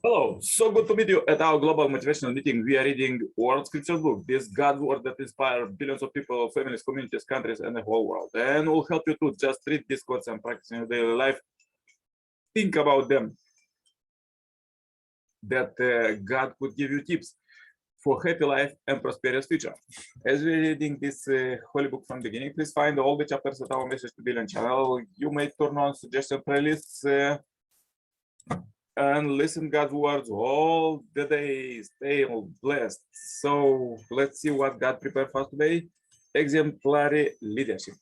Hello, so good to meet you at our global motivational meeting. We are reading World Scripture book, this God word that inspires billions of people, families, communities, countries, and the whole world. And will help you to just read these quotes and practice in your daily life. Think about them. That God could give you tips for happy life and prosperous future. As we're reading this holy book from the beginning, please find all the chapters at our Message to Billion channel. You may turn on suggestion playlists and listen God's words all the day. Stay all blessed. So let's see what God prepared for us today. Exemplary leadership.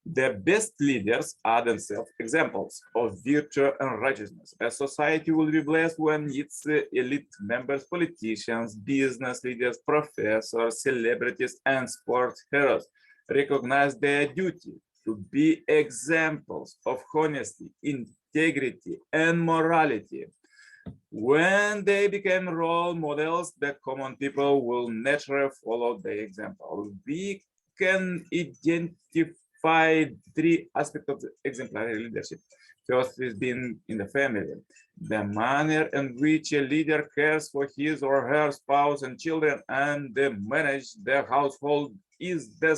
The best leaders are themselves examples of virtue and righteousness. A society will be blessed when its elite members, politicians, business leaders, professors, celebrities, and sports heroes recognize their duty to be examples of honesty, integrity, and morality. When they become role models, the common people will naturally follow their example. We can identify three aspects of exemplary leadership. First is being in the family. The manner in which a leader cares for his or her spouse and children and manage their household is the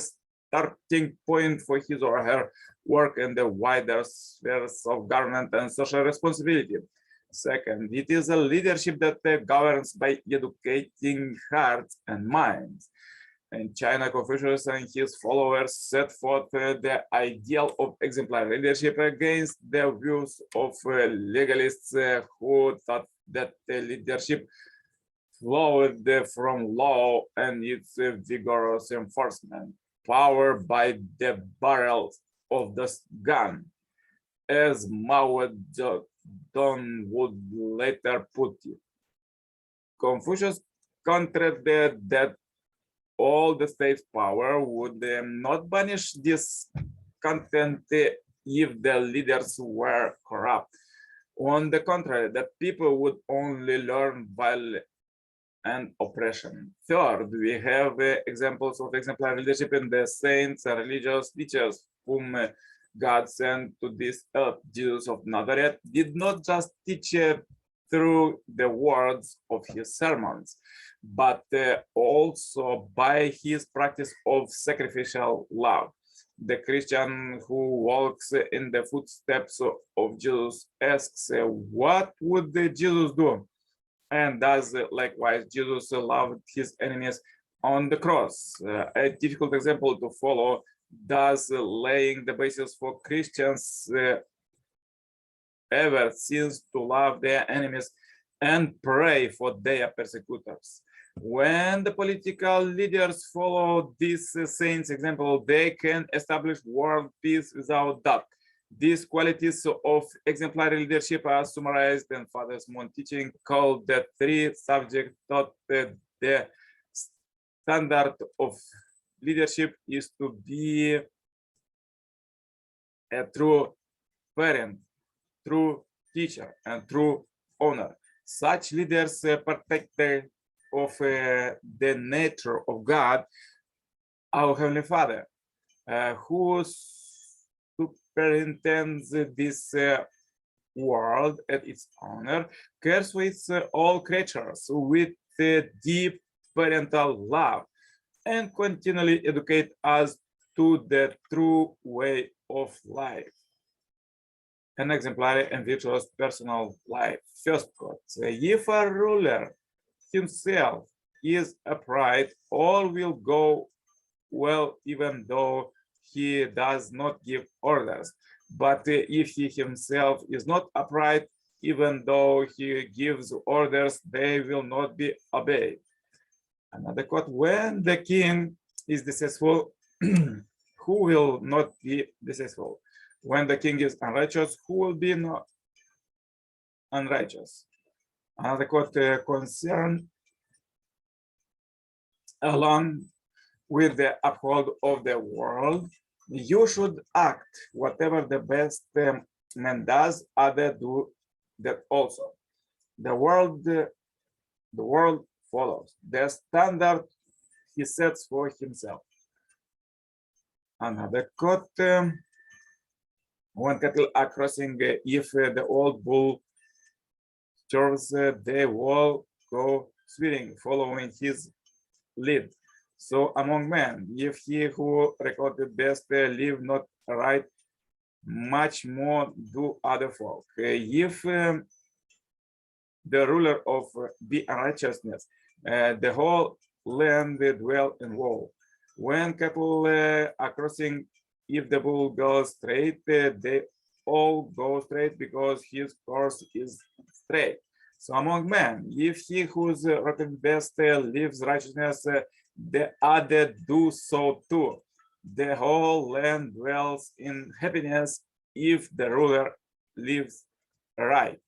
starting point for his or her work in the wider spheres of government and social responsibility. Second, it is a leadership that governs by educating hearts and minds. In China, Confucius and his followers set forth the ideal of exemplary leadership against the views of legalists who thought that leadership flowed from law and its vigorous enforcement, powered by the barrel of the gun, as Mao Zedong would later put it. Confucius countered that all the state's power would not banish this content if the leaders were corrupt. On the contrary, that people would only learn violence and oppression. Third, we have examples of exemplary leadership in the saints and religious teachers whom God sent to this earth. Jesus of Nazareth did not just teach through the words of his sermons, but also by his practice of sacrificial love. The Christian who walks in the footsteps of Jesus asks, what would Jesus do? And does likewise. Jesus loved his enemies on the cross. A difficult example to follow, thus laying the basis for Christians ever since to love their enemies and pray for their persecutors. When the political leaders follow this saint's example, they can establish world peace without doubt. These qualities of exemplary leadership are summarized in Father's Moon teaching called the three subjects taught. The standard of leadership is to be a true parent, true teacher, and true owner. Such leaders partake of the nature of God, our Heavenly Father, who superintends this world at its owner, cares for its all creatures with deep parental love, and continually educate us to the true way of life. An exemplary and virtuous personal life. First quote, if a ruler himself is upright, all will go well, even though he does not give orders. But if he himself is not upright, even though he gives orders, they will not be obeyed. Another quote, when the king is deceitful, who will not be deceitful? When the king is unrighteous, who will be not unrighteous? Another quote, concern along with the uphold of the world, you should act whatever the best man does, others do that also. The world follows the standard he sets for himself. Another quote, when cattle are crossing, if the old bull turns they all go swearing, following his lead. So among men, if he who recorded best live not right, much more do other folk. If the ruler of be unrighteousness, the whole land dwell in woe. When cattle are crossing, if the bull goes straight, they all go straight because his course is straight. So among men, if he whose reckoned best lives righteousness, the other do so too. The whole land dwells in happiness if the ruler lives right.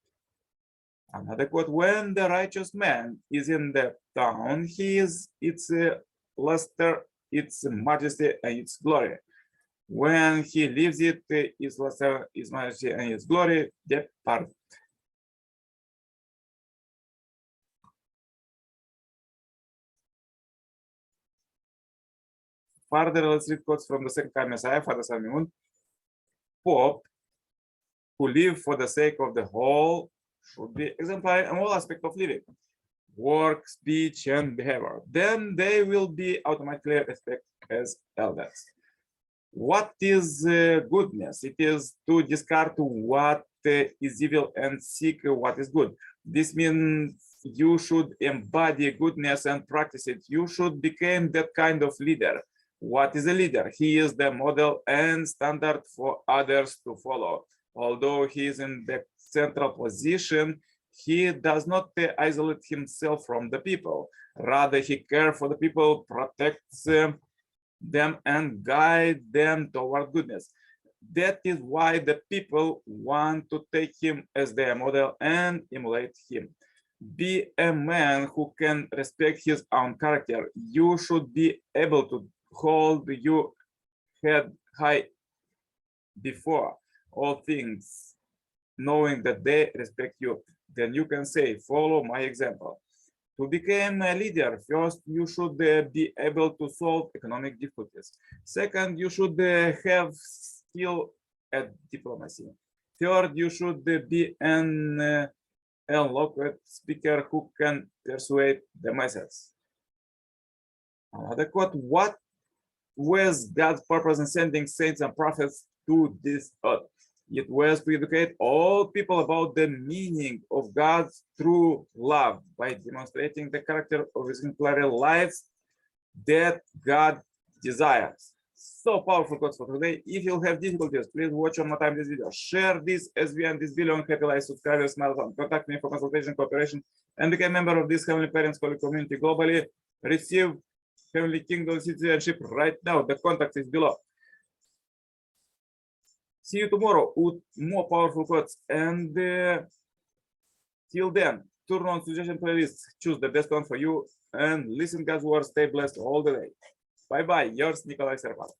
Another quote: when the righteous man is in the town, he is its luster, its majesty, and its glory. When he leaves it, its luster, its majesty, and its glory depart. Further, let's read quotes from the second time Messiah, Father Simeon. Pope, who live for the sake of the whole, should be exemplary in all aspects of living, work, speech, and behavior. Then they will be automatically respected as elders. What is goodness? It is to discard what is evil and seek what is good. This means you should embody goodness and practice it. You should become that kind of leader. What is a leader? He is the model and standard for others to follow. Although he is in the central position, he does not isolate himself from the people. Rather, he cares for the people, protects them, and guides them toward goodness. That is why the people want to take him as their model and emulate him. Be a man who can respect his own character. You should be able to hold your head high before all things, knowing that they respect you. Then you can say, follow my example. To become a leader, first, you should be able to solve economic difficulties. Second, you should have skill at diplomacy. Third, you should be an eloquent speaker who can persuade the masses. Another quote: what was God's purpose in sending saints and prophets to this earth? It was to educate all people about the meaning of God's true love by demonstrating the character of exemplary lives that God desires. So powerful quotes for today. If you have difficulties, please watch one more time this video. Share this as we end this video on Happy Life subscribers marathon. Contact me for consultation, cooperation, and become a member of this Heavenly Parents Holy community globally. Receive Heavenly Kingdom citizenship right now. The contact is below. See you tomorrow with more powerful quotes. And till then, turn on suggestion playlists, choose the best one for you, and listen God's word. Stay blessed all the day. Bye bye. Yours, Nicolae Cirpala.